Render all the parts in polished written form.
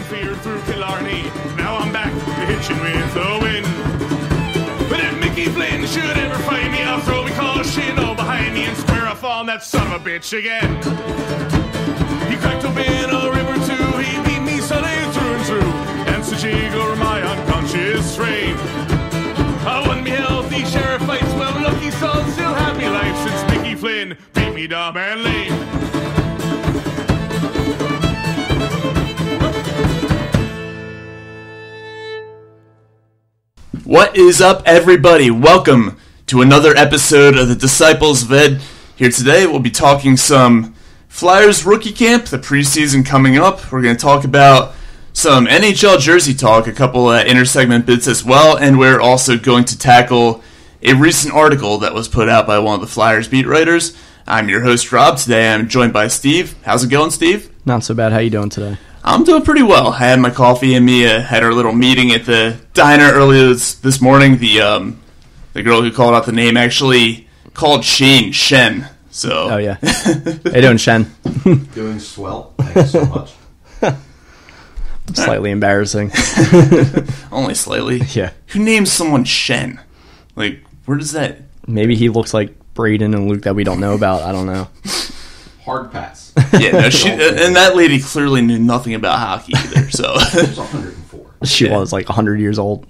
feared through Killarney. Now I'm back to hitching with a win. But if Mickey Flynn should ever find me, I'll throw me caution all behind me and square off on that son of a bitch again. He cracked open a river too, he beat me Sunday through and through, and so jig over my unconscious frame. I won me healthy sheriff fights, well lucky son, still have me life since Mickey Flynn beat me dumb and lame. What is up, everybody? Welcome to another episode of the Disciples of Ed. Here today, we'll be talking some Flyers rookie camp, the preseason coming up. We're going to talk about some NHL jersey talk, a couple intersegment bits as well, and we're also going to tackle a recent article that was put out by one of the Flyers beat writers. I'm your host, Rob. Today, I'm joined by Steve. How's it going, Steve? Not so bad. How you doing today? I'm doing pretty well. I had my coffee and me had our little meeting at the diner earlier this morning. The girl who called out the name actually called Shane Shen. So. Oh, yeah. How you doing, Shen? Doing swell. Thank you so much. Slightly embarrassing. Only slightly? Yeah. Who names someone Shen? Like, where does that... Maybe he looks like Braden and Luke that we don't know about. I don't know. Hard pass. Yeah, no, and that lady clearly knew nothing about hockey either, so... She was 104. She was like 100 years old.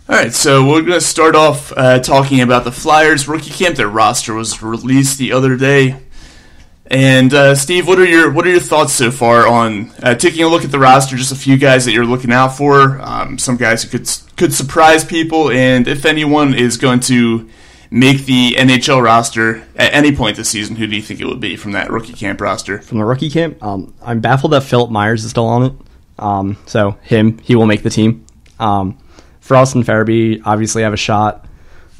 Alright, so we're going to start off talking about the Flyers rookie camp. Their roster was released the other day. And Steve, what are your thoughts so far on taking a look at the roster? Just a few guys that you're looking out for, some guys who could surprise people, and if anyone is going to make the NHL roster at any point this season, who do you think it would be from that rookie camp roster? From the rookie camp, I'm baffled that Philip Myers is still on it. So he will make the team. Frost and Farabee obviously have a shot.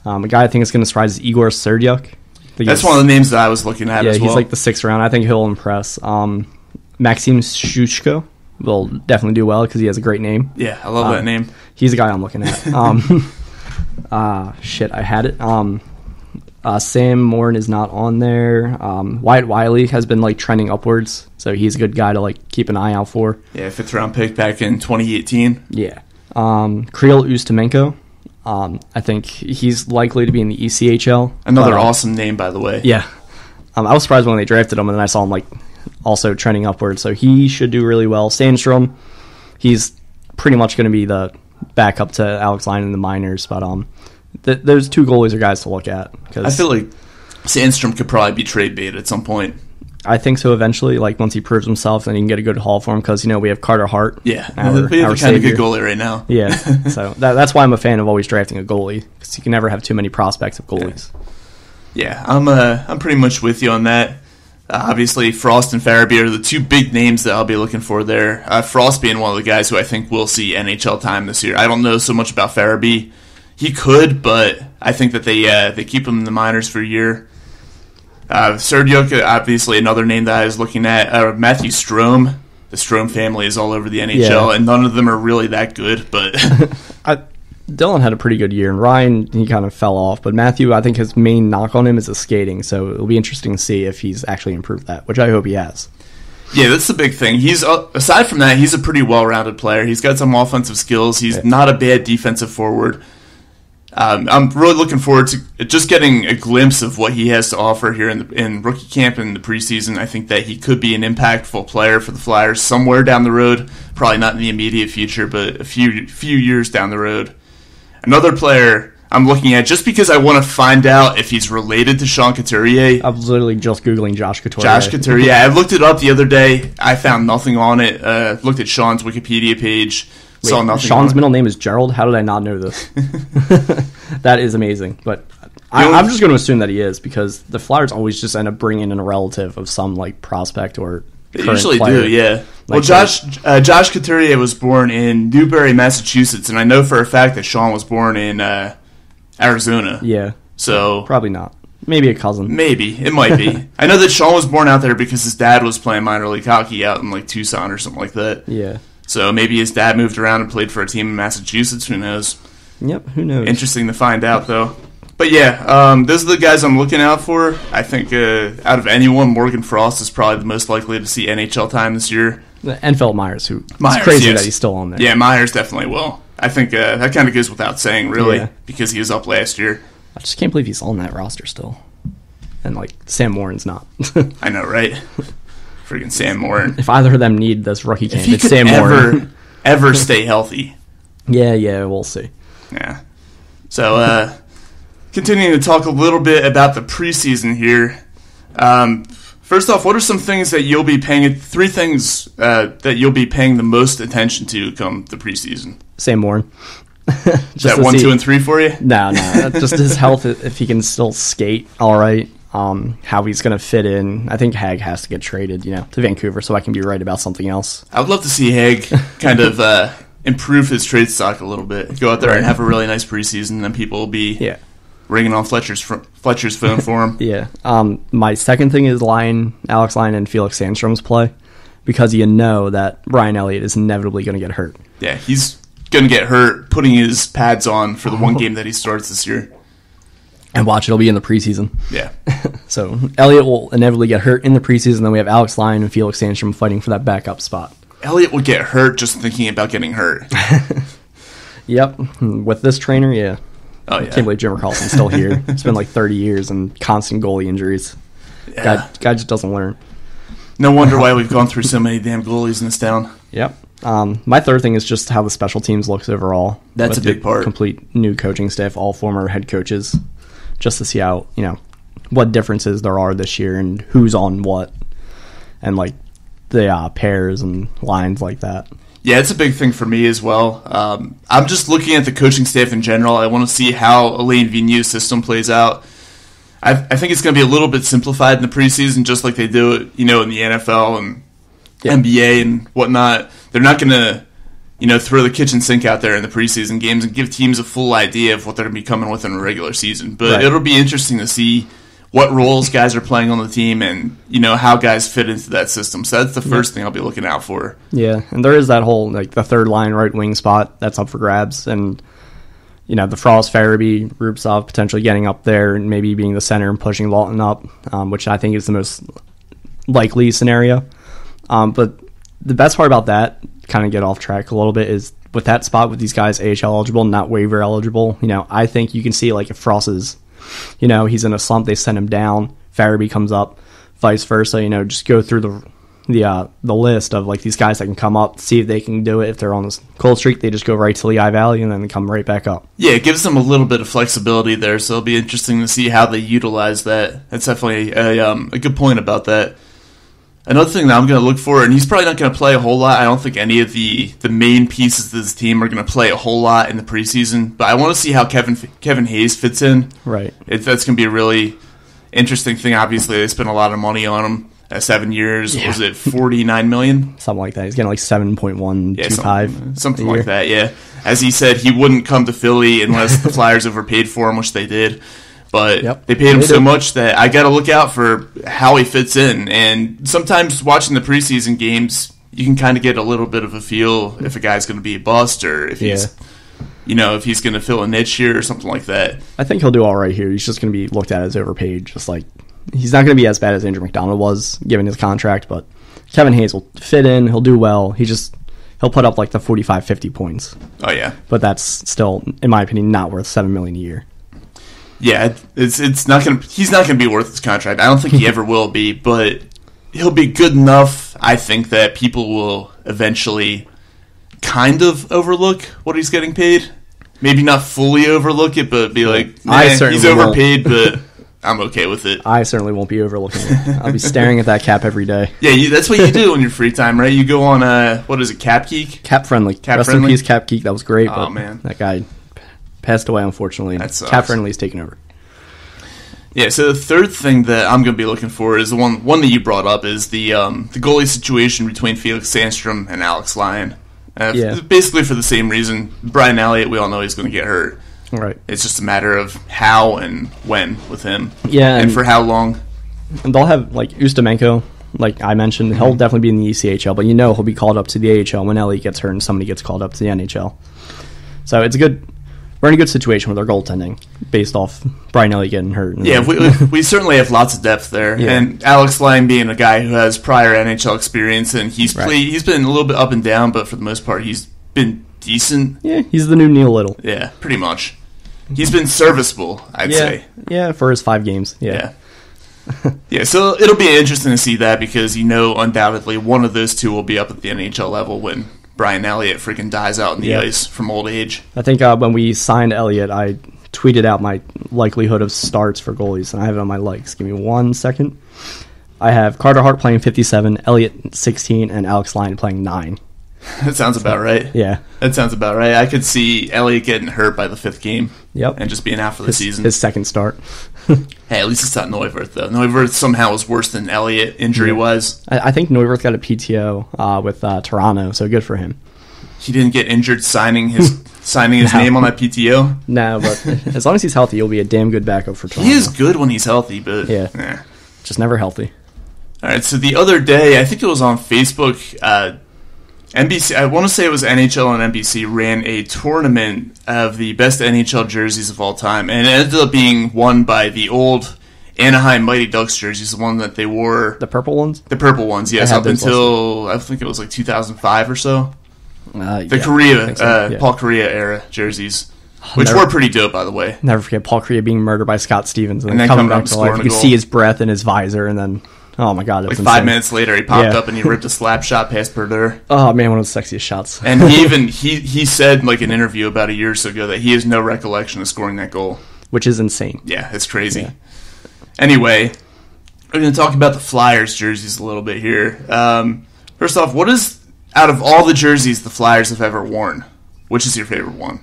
A guy I think is going to surprise is Igor Serdyuk. That's one of the names that I was looking at as well. Yeah, he's like the 6th round. I think he'll impress. Maxim Shushko will definitely do well because he has a great name. Yeah, I love that name. He's the guy I'm looking at. Shit, I had it. Sam Morin is not on there. Wyatt Wiley has been like trending upwards, so he's a good guy to like keep an eye out for. Yeah, 5th round pick back in 2018. Yeah. Kirill Ustimenko. I think he's likely to be in the ECHL. Another awesome name, by the way. Yeah. I was surprised when they drafted him, and then I saw him like also trending upwards, so he should do really well. Sandstrom, he's pretty much going to be the backup to Alex Lyon in the minors, but there's two goalies or guys to look at. Cause I feel like Sandstrom could probably be trade bait at some point. I think so eventually. Like once he proves himself, then you can get a good haul for him because we have Carter Hart. Yeah, we have a kind of good goalie right now. Yeah, so that's why I'm a fan of always drafting a goalie because you can never have too many prospects of goalies. Yeah, I'm pretty much with you on that. Obviously, Frost and Farabee are the two big names that I'll be looking for there. Frost being one of the guys who I think will see NHL time this year. I don't know so much about Farabee. He could, but I think that they keep him in the minors for a year. Serdyuk, obviously another name that I was looking at. Matthew Strome. The Strome family is all over the NHL, and none of them are really that good. But Dylan had a pretty good year, and Ryan, he kind of fell off. But Matthew, I think his main knock on him is his skating, so it'll be interesting to see if he's actually improved that, which I hope he has. Yeah, that's the big thing. He's aside from that, he's a pretty well-rounded player. He's got some offensive skills. He's not a bad defensive forward. I'm really looking forward to just getting a glimpse of what he has to offer here in rookie camp and the preseason. I think that he could be an impactful player for the Flyers somewhere down the road. Probably not in the immediate future, but a few years down the road. Another player I'm looking at just because I want to find out if he's related to Sean Couturier. I was literally just Googling Josh Couturier. Josh Couturier. I looked it up the other day. I found nothing on it. Looked at Sean's Wikipedia page. Saw nothing. Sean's middle name is Gerald? How did I not know this? That is amazing. But I'm just going to assume that he is because the Flyers always just end up bringing in a relative of some like prospect or they usually player. Do, yeah. Well, Josh Couturier was born in Newbury, Massachusetts, and I know for a fact that Sean was born in Arizona. Yeah. So probably not. Maybe a cousin. Maybe. It might be. I know that Sean was born out there because his dad was playing minor league hockey out in like Tucson or something like that. Yeah. So maybe his dad moved around and played for a team in Massachusetts. Who knows? Yep, who knows? Interesting to find out, though. But yeah, those are the guys I'm looking out for. I think out of anyone, Morgan Frost is probably the most likely to see NHL time this year. And Philip Myers, who Myers, it's crazy yes. that he's still on there. Yeah, Myers definitely will. I think that kind of goes without saying, really, Yeah. because he was up last year. I just can't believe he's on that roster still. And, like, Sam Warren's not. I know, right? Freaking Sam Warren. If either of them need this rookie camp, If he it's could Sam Warren. ever stay healthy. Yeah, we'll see. Yeah. So, continuing to talk a little bit about the preseason here. First off, what are some things that you'll be paying? 3 things that you'll be paying the most attention to come the preseason. Sam Warren. Is that 1, 2, and 3 for you? No. Just his health, if he can still skate all right. How he's going to fit in. I think Hag has to get traded, to Vancouver, so I can be right about something else. I would love to see Hag kind of improve his trade stock a little bit. Go out there and have a really nice preseason, and then people will be ringing on Fletcher's phone for him. Yeah. My second thing is Alex Lyon and Felix Sandstrom's play, because you know that Brian Elliott is inevitably going to get hurt. Yeah, he's going to get hurt putting his pads on for the one game that he starts this year. And watch, it'll be in the preseason. Yeah. So Elliott will inevitably get hurt in the preseason. Then we have Alex Lyon and Felix Sandstrom fighting for that backup spot. Elliott will get hurt just thinking about getting hurt. Yep. With this trainer, yeah. Oh, yeah. I can't believe Jimmer Carlson's still here. It's been like 30 years and constant goalie injuries. Yeah. Guy just doesn't learn. No wonder why we've gone through so many damn goalies in this town. Yep. My third thing is just how the special teams looks overall. That's a big part. Complete new coaching staff, all former head coaches, just to see how, what differences there are this year and who's on what, and like the pairs and lines like that. Yeah, it's a big thing for me as well. I'm just looking at the coaching staff in general. I want to see how Alain Vigneault's system plays out. I think it's going to be a little bit simplified in the preseason, just like they do it, in the NFL and NBA and whatnot. They're not going to, throw the kitchen sink out there in the preseason games and give teams a full idea of what they're going to be coming with in a regular season. But it'll be interesting to see what roles guys are playing on the team and, how guys fit into that system. So that's the first thing I'll be looking out for. Yeah, and there is that whole, the third line right wing spot that's up for grabs. And, the Frost, Farabee, Rubtsov potentially getting up there and maybe being the center and pushing Lawton up, which I think is the most likely scenario. But the best part about that, kind of get off track a little bit, is with that spot with these guys AHL eligible, not waiver eligible, I think you can see if Frost is, he's in a slump, they send him down, Farabee comes up, vice versa, just go through the list of these guys that can come up, see if they can do it. If they're on this cold streak, they just go right to Lehigh Valley and then come right back up. Yeah, it gives them a little bit of flexibility there, so it'll be interesting to see how they utilize that. That's definitely a good point about that. Another thing that I'm going to look for, and he's probably not going to play a whole lot. I don't think any of the main pieces of this team are going to play a whole lot in the preseason, but I want to see how Kevin Hayes fits in. Right. That's going to be a really interesting thing. Obviously, they spent a lot of money on him. 7 years, was it $49 million? Something like that. He's getting 7.125. Something like that, yeah. As he said, he wouldn't come to Philly unless the Flyers overpaid for him, which they did. But they paid him so much that I got to look out for how he fits in. And sometimes watching the preseason games, you can kind of get a little bit of a feel if a guy's going to be a bust or if he's, if he's going to fill a niche here or something like that. I think he'll do all right here. He's just going to be looked at as overpaid, just like he's not going to be as bad as Andrew McDonald was given his contract, but Kevin Hayes will fit in. He'll do well. He'll put up the 45, 50 points. Oh yeah, but that's still, in my opinion, not worth $7 million a year. Yeah, it's not going to. He's not going to be worth his contract. I don't think he ever will be, but he'll be good enough. I think that people will eventually kind of overlook what he's getting paid. Maybe not fully overlook it, but be like, he's overpaid, but I'm okay with it. I certainly won't be overlooking it. I'll be staring at that cap every day. Yeah, that's what you do in your free time, right? You go on, what is it, Cap Geek? Cap Friendly. Rest in peace, Cap Geek. That was great, but man. That guy passed away, unfortunately. Cap Friendly's taken over. Yeah, so the third thing that I'm going to be looking for is the one that you brought up, is the goalie situation between Felix Sandstrom and Alex Lyon. Basically for the same reason. Brian Elliott, we all know he's going to get hurt. Right. It's just a matter of how and when with him. Yeah. And for how long. And they'll have, Ustimenko, like I mentioned, he'll definitely be in the ECHL, but he'll be called up to the AHL when Elliott gets hurt and somebody gets called up to the NHL. So it's a good we're in a good situation with our goaltending based off Brian Elliott getting hurt. Yeah, we certainly have lots of depth there. Yeah. And Alex Line being a guy who has prior NHL experience, and he's been a little bit up and down, but for the most part, he's been decent. Yeah, he's the new Neil Little. Yeah, pretty much. He's been serviceable, I'd say. Yeah, for his 5 games. Yeah. Yeah, so it'll be interesting to see that because undoubtedly one of those two will be up at the NHL level when Brian Elliott freaking dies out in the ice from old age. I think when we signed Elliott, I tweeted out my likelihood of starts for goalies, and I have it on my likes. Give me 1 second. I have Carter Hart playing 57, Elliott 16, and Alex Line playing 9. That sounds about right. Yeah. That sounds about right. I could see Elliott getting hurt by the 5th game. Yep. And just being out for the season. His second start. Hey, at least it's not Neuwirth, though. Neuwirth somehow was worse than Elliott injury-wise. I think Neuwirth got a PTO with Toronto, so good for him. He didn't get injured signing his name on that PTO? No, but as long as he's healthy, he'll be a damn good backup for Toronto. He is good when he's healthy, but... Yeah. Just never healthy. All right, so the other day, I think it was on Facebook... NBC, I want to say it was NHL and NBC, ran a tournament of the best NHL jerseys of all time, and it ended up being won by the old Anaheim Mighty Ducks jerseys, the one that they wore. The purple ones? The purple ones, yes, up until, I think it was like 2005 or so. Paul Kariya era jerseys, which were pretty dope, by the way. Never forget Paul Kariya being murdered by Scott Stevens, and then coming back to life. You could see his breath in his visor, and then... Oh my god! Like 5 minutes later, he popped up and he ripped a slap shot past Brodeur. Oh man, one of the sexiest shots. And he said like an interview about a year or so ago that he has no recollection of scoring that goal, which is insane. Yeah, it's crazy. Yeah. Anyway, we're going to talk about the Flyers jerseys a little bit here. First off, what is out of all the jerseys the Flyers have ever worn? Which is your favorite one?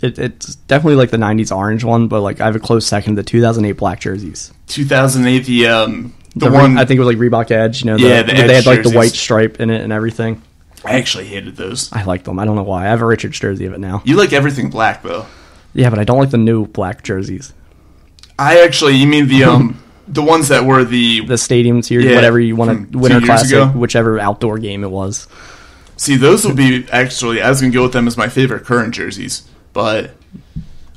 It's definitely like the 90s orange one, but like I have a close second, the 2008 black jerseys. 2008, the one... I think it was like Reebok Edge, the they had like jerseys. the white stripe in it and everything. I actually hated those. I liked them. I don't know why. I have a Richards jersey of it now. You like everything black, though. Yeah, but I don't like the new black jerseys. You mean the ones that were the stadium series, whatever you want to, Winter Classic, whichever outdoor game it was. See, those will be actually, I was going to go with them as my favorite current jerseys. But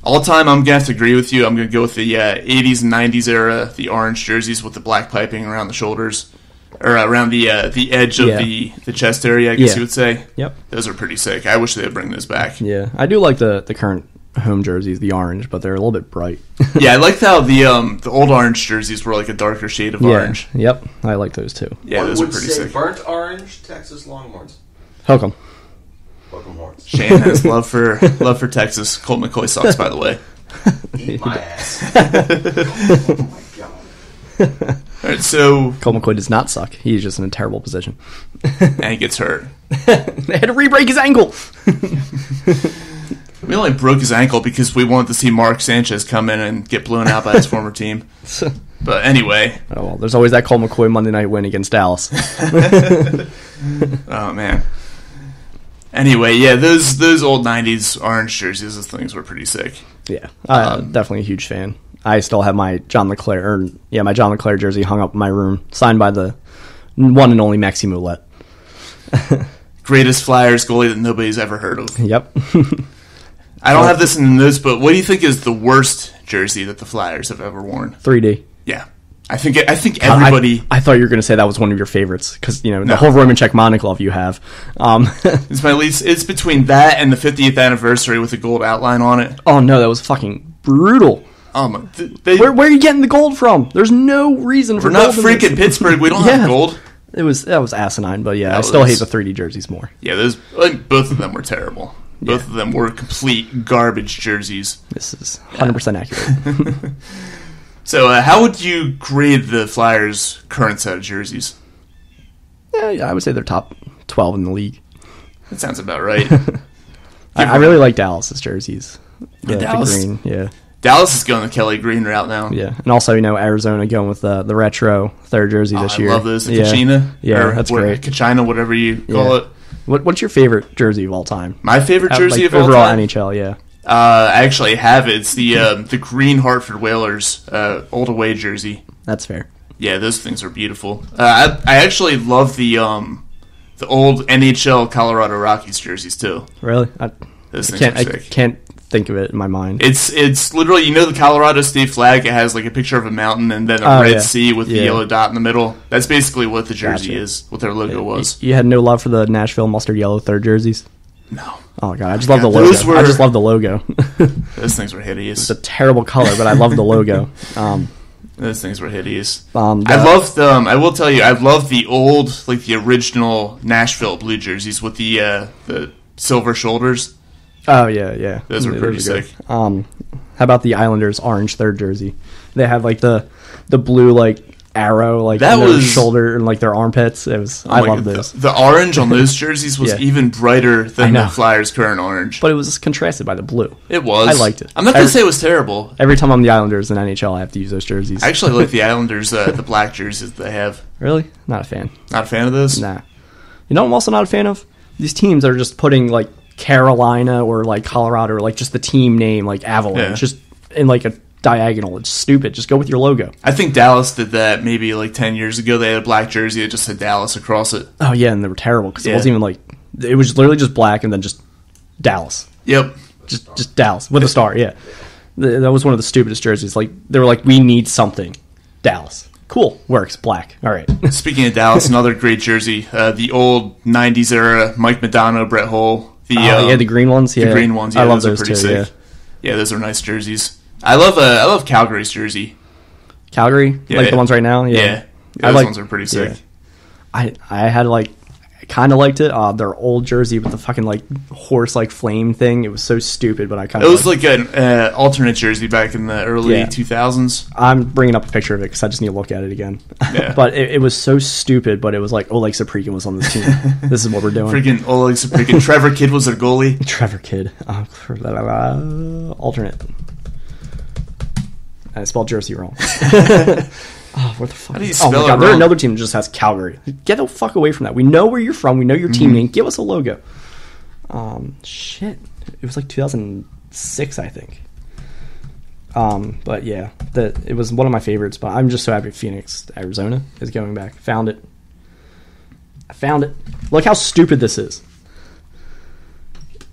all time, I'm going to have to agree with you. I'm going to go with the 80s and 90s era, the orange jerseys with the black piping around the shoulders, or around the edge of the chest area, I guess you would say. Yep. Those are pretty sick. I wish they would bring those back. Yeah, I do like the current home jerseys, the orange, but they're a little bit bright. Yeah, I liked how the old orange jerseys were like a darker shade of orange. Yep, I like those too. Yeah, those are pretty sick. Burnt orange Texas Longhorns. Welcome Horns. Shane has love for Texas. Colt McCoy sucks, by the way. Eat my ass. Oh my god. All right, so Colt McCoy does not suck. He's just in a terrible position. And he gets hurt. They had to re-break his ankle. We only broke his ankle because we wanted to see Mark Sanchez come in and get blown out by his former team. But anyway. Oh, well, there's always that Colt McCoy Monday night win against Dallas. Oh, man. Anyway, yeah, those old 90s orange jerseys, those things were pretty sick. Yeah, definitely a huge fan. I still have my John LeClair jersey hung up in my room, signed by the one and only Maxi Moulette. Greatest Flyers goalie that nobody's ever heard of. Yep. I don't have this in the notes, but what do you think is the worst jersey that the Flyers have ever worn? 3D. Yeah. I think everybody... I thought you were going to say that was one of your favorites, because, the whole Romanchek Monoglove you have. It's my least... It's between that and the 50th anniversary with the gold outline on it. Oh, no, that was fucking brutal. Where are you getting the gold from? There's no reason for gold. We're not freaking Pittsburgh. We don't have gold. That was asinine, but I still hate the 3D jerseys more. Yeah, both of them were terrible. Both of them were complete garbage jerseys. This is 100% accurate. So, how would you grade the Flyers' current set of jerseys? Yeah, I would say they're top 12 in the league. That sounds about right. I really like Dallas's jerseys. Dallas? The green, yeah. Dallas is going the Kelly Green route now. Yeah, and also, Arizona going with the retro third jersey this year. I love those. The Kachina? Yeah, that's great. Kachina, whatever you call it. What's your favorite jersey of all time? My favorite jersey of all time? Overall NHL, yeah. I actually have it. It's the green Hartford Whalers old away jersey. That's fair. Yeah, those things are beautiful. I actually love the old NHL Colorado Rockies jerseys too. Really? Those things I are sick. can't think of it in my mind. It's literally, the Colorado state flag. It has like a picture of a mountain and then a red sea with the yellow dot in the middle. That's basically what the jersey is, what their logo was. You had no love for the Nashville mustard yellow third jerseys? No. Oh god, I just love the logo. I just love the logo. Those things were hideous. It's a terrible color, but I love the logo. Those things were hideous. I loved them. I will tell you, I love the old, like the original Nashville blue jerseys with the silver shoulders. Oh yeah. Those were pretty sick. How about the Islanders orange third jersey? They had like the blue like arrow like that in their was shoulder and like their armpits. It was I love those. The orange on those jerseys was even brighter than the Flyers' current orange. But it was contrasted by the blue. It was. I liked it. I'm not gonna say it was terrible. Every time I'm the Islanders in NHL, I have to use those jerseys. I actually like the Islanders, the black jerseys that they have. Really? Not a fan. Not a fan of those? Nah. You know what I'm also not a fan of? These teams that are just putting like Carolina or like Colorado or like just the team name like Avalanche just in like a diagonal. It's stupid. Just go with your logo. I think Dallas did that maybe like 10 years ago. They had a black jersey that just had Dallas across it. Oh yeah, and they were terrible because it wasn't even like, it was literally just black and then just Dallas. Yep. Just Dallas with a star. Yeah, that was one of the stupidest jerseys. Like they were like, we need something. Dallas. Cool. Works. Black. All right. Speaking of Dallas, another great jersey. The old 90s era Mike Modano, Brett Hull. The green ones. Yeah, the green ones. Yeah, I love those are pretty too, sick. Yeah, those are nice jerseys. I love Calgary's jersey. Calgary, like the ones right now. Yeah, those ones are pretty sick. I had like, I kind of liked it. Their old jersey with the fucking like horse like flame thing. It was so stupid, but I kind of. It was like an alternate jersey back in the early 2000s. I'm bringing up a picture of it because I just need to look at it again. Yeah. But it was so stupid. But it was like Oleg Saprikin was on this team. This is what we're doing. Freaking Oleg Saprikin. Trevor Kidd was their goalie. Trevor Kidd. Alternate. I spelled jersey wrong. Oh, what the fuck? How do you spell my it god, wrong? there's another team that just has Calgary. Get the fuck away from that. We know where you're from. We know your team name. Give us a logo. Shit. It was like 2006, I think. But yeah, it was one of my favorites. But I'm just so happy Phoenix, Arizona is going back. Found it. I found it. Look how stupid this is.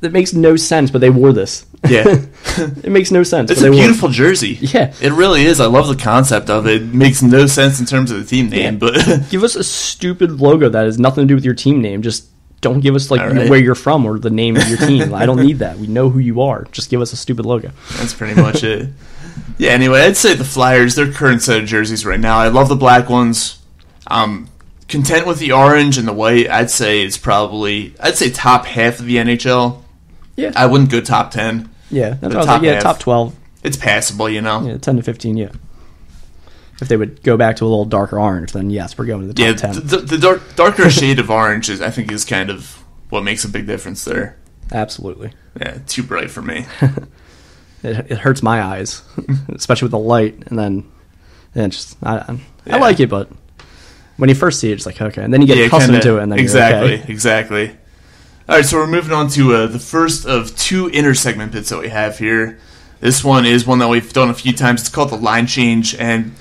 It makes no sense, but they wore this. Yeah. It makes no sense. It's a beautiful jersey. Yeah. It really is. I love the concept of it. It makes no sense in terms of the team name, but give us a stupid logo that has nothing to do with your team name. Just don't give us like right. where you're from or the name of your team. I don't need that. We know who you are. Just give us a stupid logo. That's pretty much it. Yeah, anyway, I'd say the Flyers, their current set of jerseys right now, I love the black ones. Content with the orange and the white. I'd say top half of the NHL. Yeah. I wouldn't go top 10. Yeah, that's what I was like, top 12. It's passable, Yeah, 10 to 15, yeah. If they would go back to a little darker orange, then yes, we're going to the top 10. The darker shade of orange I think is kind of what makes a big difference there. Absolutely. Yeah, too bright for me. It hurts my eyes, especially with the light, and then I like it, but when you first see it, it's like, okay, and then you get accustomed to it, and then Exactly. All right, so we're moving on to the first of two intersegment bits that we have here. This one is one that we've done a few times. It's called the line change, and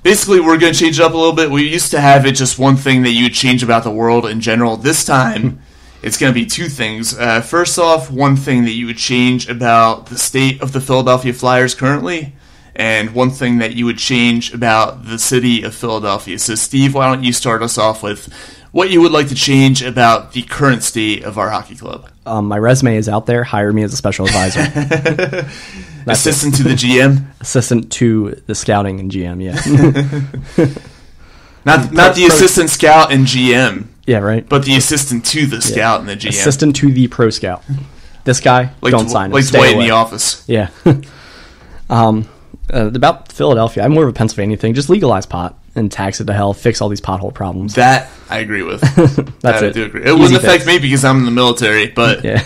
basically we're going to change it up a little bit. We used to have it just one thing that you would change about the world in general. This time, it's going to be two things. First off, one thing that you would change about the state of the Philadelphia Flyers currently, and one thing that you would change about the city of Philadelphia. So, Steve, why don't you start us off with what you would like to change about the current state of our hockey club? My resume is out there. Hire me as a special advisor. Assistant to the GM? Assistant to the scouting and GM, yeah. not the assistant scout and GM. Yeah, right. But the assistant to the scout and the GM. Assistant to the pro scout. This guy, don't sign him. Like Dwight in The Office. Yeah. About Philadelphia, I'm more of a Pennsylvania thing. Just legalize pot and tax it to hell. Fix all these pothole problems. That I agree with. That's it. I do agree. It wouldn't affect me because I'm in the military, but yeah.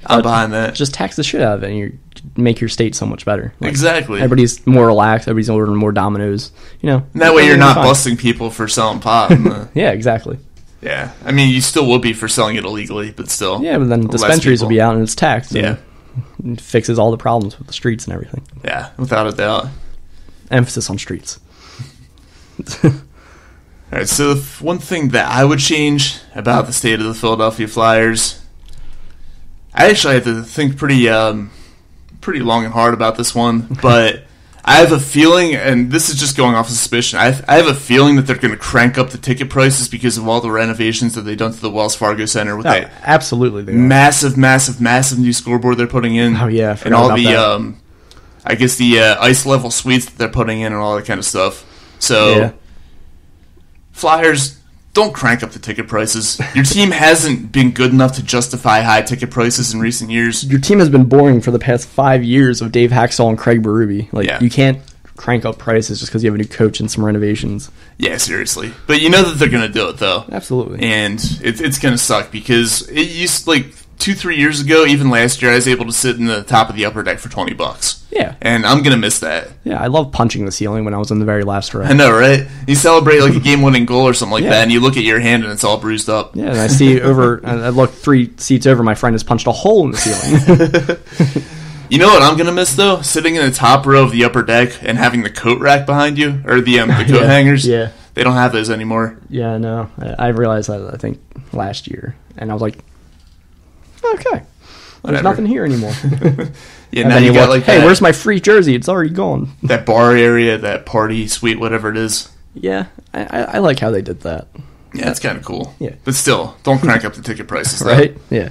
I'm behind that. Just tax the shit out of it and you make your state so much better. Like, exactly. Everybody's more relaxed. Everybody's ordering more Dominoes. And that way you're not busting people for selling pot. Yeah, exactly. Yeah. I mean, you still would be for selling it illegally, but still. Yeah, but then dispensaries will be out and it's taxed. Yeah. It fixes all the problems with the streets and everything. Yeah, without a doubt. Emphasis on streets. All right, so one thing that I would change about the state of the Philadelphia Flyers, I actually had to think pretty long and hard about this one, but I have a feeling, and this is just going off of suspicion, I have a feeling that they're going to crank up the ticket prices because of all the renovations that they've done to the Wells Fargo Center with that absolutely massive new scoreboard they're putting in. Oh, yeah, I and forgot all about the, that. I guess the ice level suites that they're putting in and all that kind of stuff. So, Flyers, don't crank up the ticket prices. Your team hasn't been good enough to justify high ticket prices in recent years. Your team has been boring for the past 5 years of Dave Haxtell and Craig Berube. You can't crank up prices just because you have a new coach and some renovations. Yeah, seriously. But you know that they're going to do it, though. Absolutely. And it's going to suck because it used 2-3 years ago, even last year, I was able to sit in the top of the upper deck for $20. Yeah. And I'm going to miss that. Yeah, I love punching the ceiling when I was in the very last row. I know, right? You celebrate a game-winning goal or something like that, and you look at your hand and it's all bruised up. Yeah, and I see I look 3 seats over, my friend has punched a hole in the ceiling. You know what I'm going to miss, though? Sitting in the top row of the upper deck and having the coat rack behind you, or the coat hangers. Yeah. They don't have those anymore. Yeah, no. I realized that, I think, last year. And I was like, okay. There's nothing here anymore. Yeah, now you got hey, where's my free jersey? It's already gone. That bar area, that party suite, whatever it is. Yeah, I like how they did that. Yeah, that's kind of cool. Yeah. But still, don't crank up the ticket prices, though. Right? Yeah.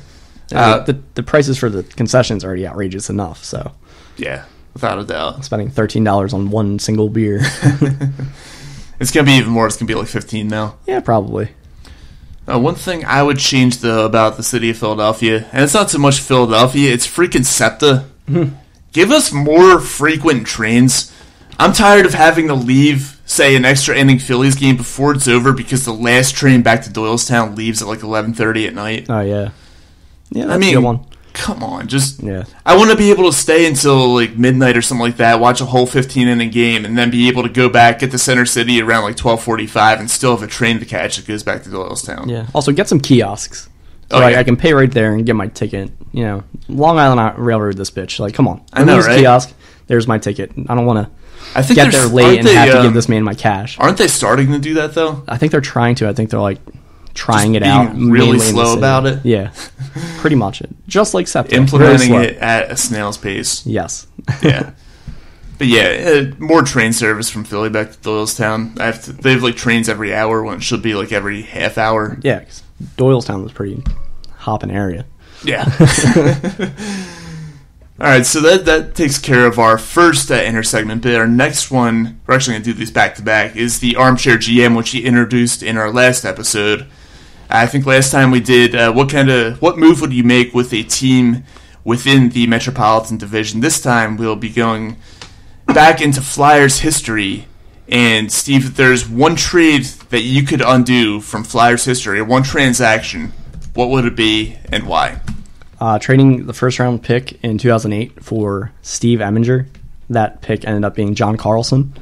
The prices for the concessions are already outrageous enough, so. Yeah, without a doubt. Spending $13 on one single beer. It's going to be even more. It's going to be $15 now. Yeah, probably. One thing I would change, though, about the city of Philadelphia, and it's not so much Philadelphia, it's freaking SEPTA. Give us more frequent trains. I'm tired of having to leave, say, an extra inning Phillies game before it's over because the last train back to Doylestown leaves at 11:30 at night. Oh, yeah. Yeah, that's I mean, a good one. Come on, just... Yeah. I want to be able to stay until, midnight or something like that, watch a whole 15-inning game, and then be able to go back, get to Center City around, 12:45, and still have a train to catch that goes back to Doylestown. Yeah. Also, get some kiosks. So I can pay right there and get my ticket. Long Island Railroad this bitch. Come on. I know, right? Kiosk, there's my ticket. I don't want to get there late and have to give this man my cash. Aren't they starting to do that, though? I think they're trying to. I think they're, trying just it out. Really slow about it? Yeah. Pretty much it. Just like SEPTA. Implementing it at a snail's pace. Yes. Yeah. But yeah, more train service from Philly back to Doylestown. They have trains every hour when it should be every half hour. Yeah, 'cause Doylestown was pretty hopping area. Yeah. All right, so that takes care of our first intersegment bit. Our next one, we're actually going to do these back to back, is the Armchair GM, which he introduced in our last episode. I think last time we did what move would you make with a team within the Metropolitan Division. This time we'll be going back into Flyers history. And Steve, if there's one trade that you could undo from Flyers history, or one transaction, what would it be and why? Trading the first round pick in 2008 for Steve Eminger. That pick ended up being John Carlson,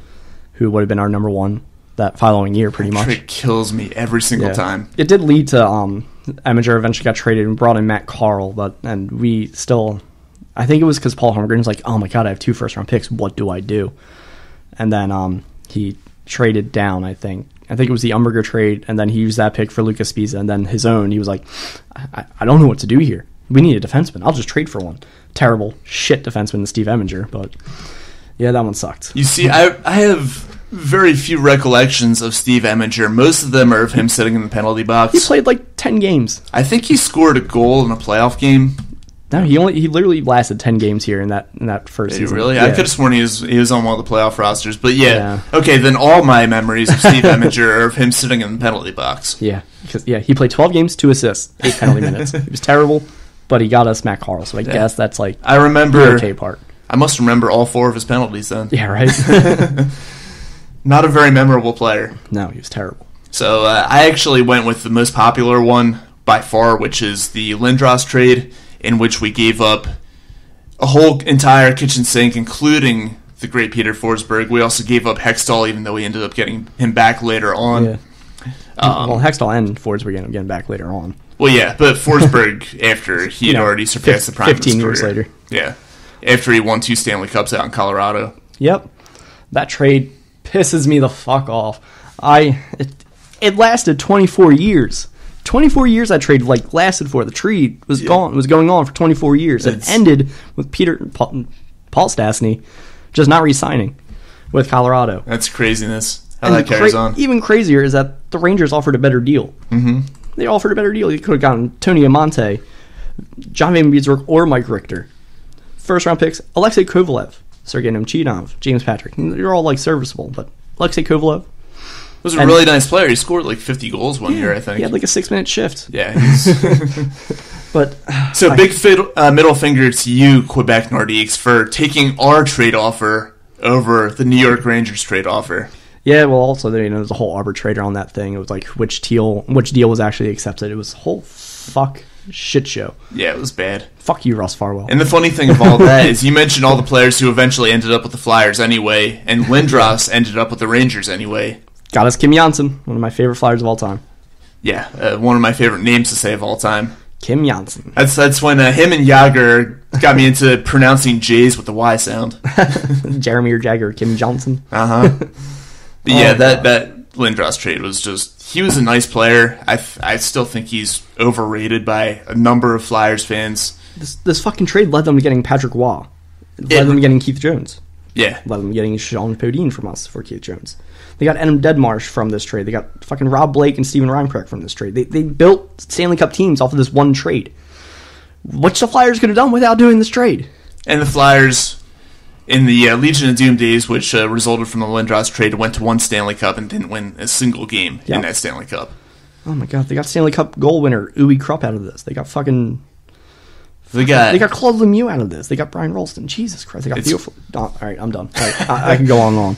who would have been our number one that following year, pretty much. Trade kills me every single time. It did lead to Eminger eventually got traded and brought in Matt Carl, and we still, I think it was because Paul Holmgren was like, oh my god, I have 2 first round picks, what do I do? And then he traded down, I think it was the Umberger trade, and then he used that pick for Lucas Spiza, and then his own, he was like, I don't know what to do here. We need a defenseman. I'll just trade for one. Terrible shit defenseman, Steve Eminger, but yeah, that one sucked. You see, I have very few recollections of Steve Eminger. Most of them are of him sitting in the penalty box. He played 10 games. I think he scored a goal in a playoff game. No, he literally lasted 10 games here in that first season. Really? Yeah. I could have sworn he was on one of the playoff rosters. But yeah. Okay, then all my memories of Steve Eminger are of him sitting in the penalty box. Yeah, because he played 12 games, 2 assists, 8 penalty minutes. He was terrible, but he got us Matt Carl, so I guess that's I remember the okay part. I must remember all 4 of his penalties then. Yeah, right? Not a very memorable player. No, he was terrible. So I actually went with the most popular one by far, which is the Lindros trade, in which we gave up a whole entire kitchen sink, including the great Peter Forsberg. We also gave up Hextall, even though we ended up getting him back later on. Yeah. Well, Hextall and Forsberg ended up getting back later on. Well, yeah, but Forsberg, after he had already surpassed the prime of his 15 career. years later. Yeah. After he won 2 Stanley Cups out in Colorado. Yep. That trade pisses me the fuck off. It lasted 24 years. 24 years that trade lasted for. The trade was going on for 24 years. It ended with Paul Stastny just not re-signing with Colorado. That's craziness. How that carries on. Even crazier is that the Rangers offered a better deal. Mm-hmm. They offered a better deal. You could have gotten Tony Amonte, John Van Beesbrook, or Mike Richter. First-round picks, Alexei Kovalev, Sergei Nemchinov, James Patrick. They're all serviceable, but Alexei Kovalev was a really nice player. He scored 50 goals one year, I think. He had a 6-minute shift. Yeah. But so big middle finger to you, Quebec Nordiques, for taking our trade offer over the New York Rangers trade offer. Yeah, well, also there's a whole arbitrator on that thing. It was which deal was actually accepted. It was a whole shit show. Yeah, it was bad. Fuck you, Russ Farwell. And the funny thing of all that is you mentioned all the players who eventually ended up with the Flyers anyway, and Lindros ended up with the Rangers anyway. Got us Kim Janssen, one of my favorite Flyers of all time. Yeah, one of my favorite names to say of all time. Kim Janssen. That's when him and Jagger got me into pronouncing J's with the Y sound. Jeremy or Jagger, Kim Johnson. Uh-huh. But yeah, that Lindros trade was he was a nice player. I still think he's overrated by a number of Flyers fans. This fucking trade led them to getting Patrick Waugh. Led them to getting Keith Jones. Yeah. Led them to getting Sean Podine from us for Keith Jones. They got Adam Deadmarsh from this trade. They got fucking Rob Blake and Steven Reinprecht from this trade. They built Stanley Cup teams off of this one trade. Which the Flyers could have done without doing this trade. And the Flyers, in the Legion of Doom days, which resulted from the Lindros trade, went to one Stanley Cup and didn't win a single game in that Stanley Cup. Oh my god, they got Stanley Cup goal winner Uwe Krupp out of this. They got fucking... They got Claude Lemieux out of this. They got Brian Rolston. Jesus Christ, they got beautiful... all right, I'm done. I can go on and on.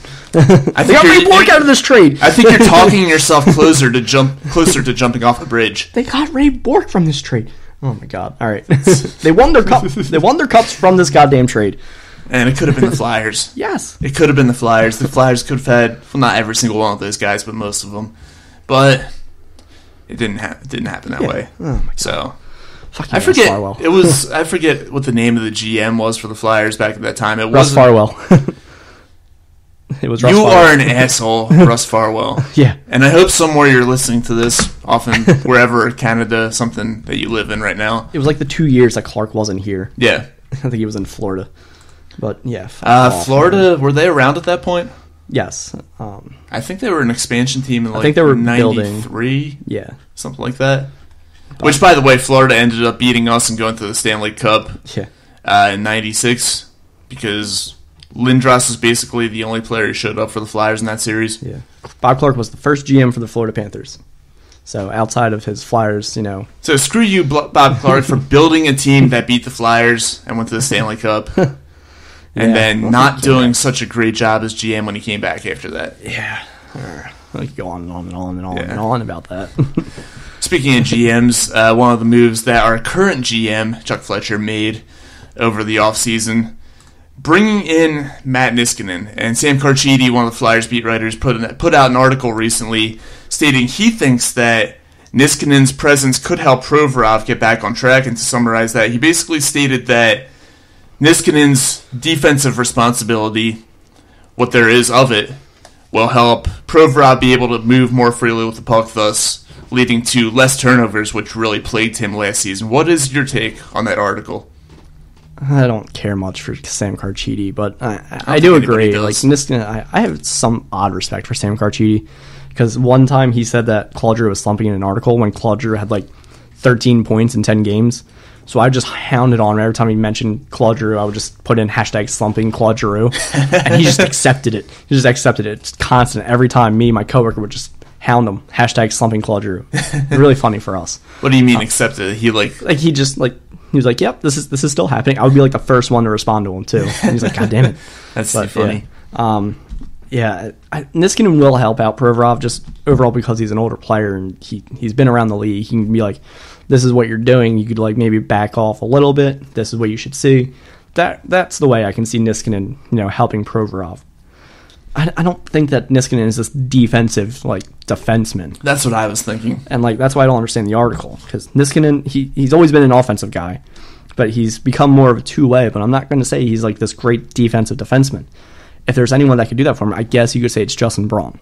They got Ray Bourque out of this trade. I think you're talking yourself closer to jumping off a bridge. They got Ray Bourque from this trade. Oh my god, all right. They won their cup. They won their cups from this goddamn trade. And it could have been the Flyers. Yes. It could have been the Flyers. The Flyers could have had, well, not every single one of those guys, but most of them. But it didn't happen that way. Oh my god. So I forget. I forget what the name of the GM was for the Flyers back at that time. It Russ Farwell. It was Russ You Farwell. are an asshole, Russ Farwell. Yeah. And I hope somewhere you're listening to this, often wherever, Canada, something that you live in right now. It was the 2 years that Clark wasn't here. Yeah. I think he was in Florida. But yeah. Florida, were they around at that point? Yes. I think they were an expansion team in I think they were 93. Building. Yeah. Something like that. Which, by the way, Florida ended up beating us and going to the Stanley Cup in 96 because Lindros was basically the only player who showed up for the Flyers in that series. Yeah. Bob Clark was the first GM for the Florida Panthers. So outside of his Flyers, So screw you, Bob Clark, for building a team that beat the Flyers and went to the Stanley Cup. And then not doing such a great job as GM when he came back after that. Yeah. I could go on and on and on and on and on about that. Speaking of GMs, one of the moves that our current GM, Chuck Fletcher, made over the offseason, bringing in Matt Niskanen. And Sam Carchidi, one of the Flyers beat writers, put out an article recently stating he thinks that Niskanen's presence could help Provorov get back on track. And to summarize that, he basically stated that Niskanen's defensive responsibility, what there is of it, will help Provorov be able to move more freely with the puck, thus leading to less turnovers, which really plagued him last season. What is your take on that article? I don't care much for Sam Carchidi, but I do agree. Niskanen, I have some odd respect for Sam Carchidi, because one time he said that Claude Giroux was slumping in an article when Claude Giroux had 13 points in 10 games. So I just hounded on him. Every time he mentioned Claude Giroux, I would just put in #slumping Claude Giroux. And he just accepted it. He just accepted it. It's constant. Every time me and my coworker would just hound him. #slumping Claude Giroux. Really funny for us. What do you mean accepted? He he was like, yep, this is still happening. I would be the first one to respond to him too. And he's like, God damn it. That's so funny. Niskanen will help out Provorov just overall because he's an older player and he's been around the league. He can be like, this is what you're doing. You could maybe back off a little bit. This is what you should see. That's the way I can see Niskanen, helping Provorov. I don't think that Niskanen is this defensive defenseman. That's what I was thinking. And that's why I don't understand the article, because Niskanen, he's always been an offensive guy, but he's become more of a two-way. But I'm not going to say he's this great defensive defenseman. If there's anyone that could do that for him, I guess you could say it's Justin Braun.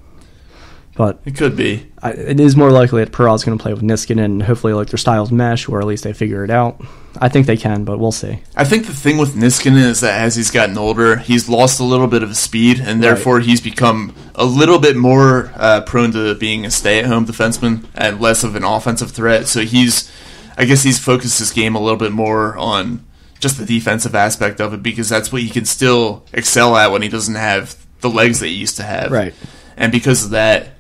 But It could be. it is more likely that Provorov's going to play with Niskanen, and hopefully like their styles mesh, or at least they figure it out. I think they can, but we'll see. I think the thing with Niskanen is that as he's gotten older, he's lost a little bit of his speed, and therefore he's become a little bit more prone to being a stay-at-home defenseman and less of an offensive threat. So I guess he's focused his game a little bit more on just the defensive aspect of it, because that's what he can still excel at when he doesn't have the legs that he used to have. Right. And because of that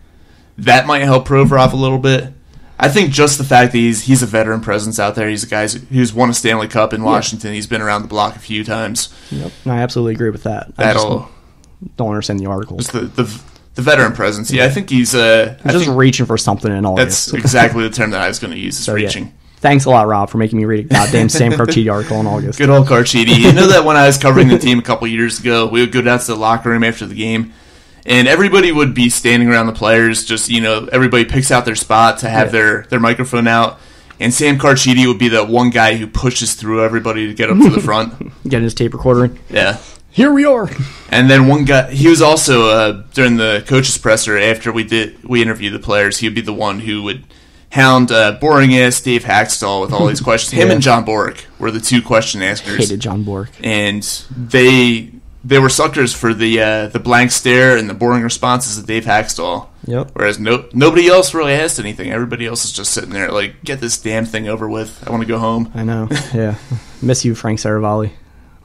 might help Provorov a little bit. I think just the fact that he's a veteran presence out there. He's a guy who's won a Stanley Cup in Washington. He's been around the block a few times. Yep, I absolutely agree with that. I That'll just don't understand the article. just the veteran presence. Yeah, I think he's Just reaching for something in August. that's exactly the term that I was going to use. Is So, yeah. reaching. Thanks a lot, Rob, for making me read a goddamn Sam Carchidi article in August. Good old Carchidi. You know that when I was covering the team a couple years ago, we would go down to the locker room after the game, and everybody would be standing around the players. Just everybody picks out their spot to have their microphone out, and Sam Carchidi would be the one guy who pushes through everybody to get up to the front. Getting his tape recording. Yeah. Here we are. And then one guy, he was also during the coach's presser after we interviewed the players. He would be the one who would hound boring ass Dave Haxtell with all these questions. Him and John Bork were the two question askers. Hated John Bork. And they were suckers for the blank stare and the boring responses of Dave Haxtell. Yep. Whereas nobody else really asked anything. Everybody else is just sitting there like, get this damn thing over with. I want to go home. I know. Yeah. Miss you, Frank Saravalli.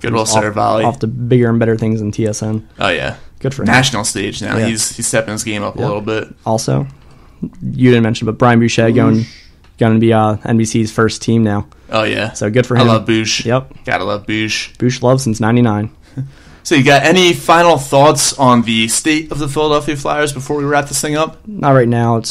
Good old Saravalli. Off to bigger and better things in TSN. Oh yeah. Good for him. National stage now. Yeah. He's stepping his game up a little bit. Also, you didn't mention, but Brian Boucher going to be NBC's first team now. Oh yeah. So good for him. I love Bouche. Yep. Gotta love Bouche. Bouche love since '99. So you got any final thoughts on the state of the Philadelphia Flyers before we wrap this thing up? Not right now.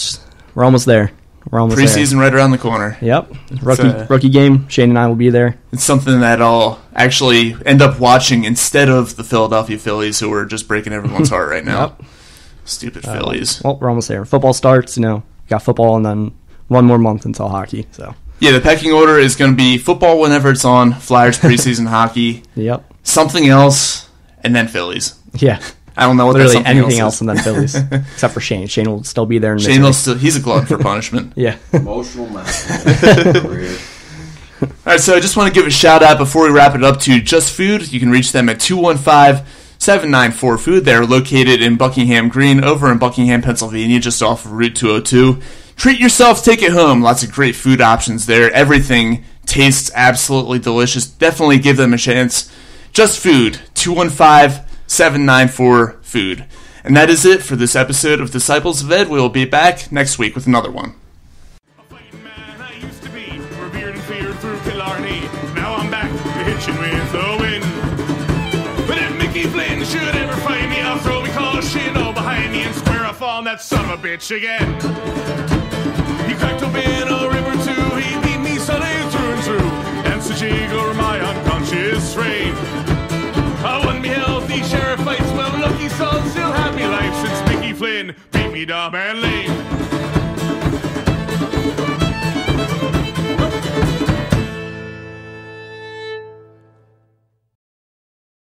We're almost there. We're almost Preseason right around the corner. there. Yep. Rookie game. Shane and I will be there. It's something that I'll actually end up watching instead of the Philadelphia Phillies, who are just breaking everyone's heart right now. Yep. Stupid Phillies. Well, we're almost there. Football starts. Got football and then one more month until hockey. So. Yeah, the pecking order is going to be football whenever it's on, Flyers preseason hockey, Yep. something else, and then Phillies. Yeah. I don't know what Literally that something anything else else and then Phillies, except for Shane. Shane will still be there. In Shane misery. he's a glutton for punishment. Yeah. Emotional mess. Over here. All right, so I just want to give a shout out before we wrap it up to Just Food. You can reach them at 215-794-FOOD. They're located in Buckingham Green over in Buckingham, Pennsylvania, just off of Route 202. Treat yourself, take it home. Lots of great food options there. Everything tastes absolutely delicious. Definitely give them a chance. Just Food, 215-794-FOOD. And that is it for this episode of Disciples of Ed. We will be back next week with another one. A fighting man I used to be, revered and feared through Killarney. Now I'm back to hitching with the wind. But if Mickey Flynn should ever find me, I'll throw me caution all behind me and square off on that son of a bitch again. He cracked open a river too, he beat me Sunday through and through, and such over my unconscious frame. I won me healthy sheriff fights, well lucky son, still happy life since Mickey Flynn beat me dumb and lame.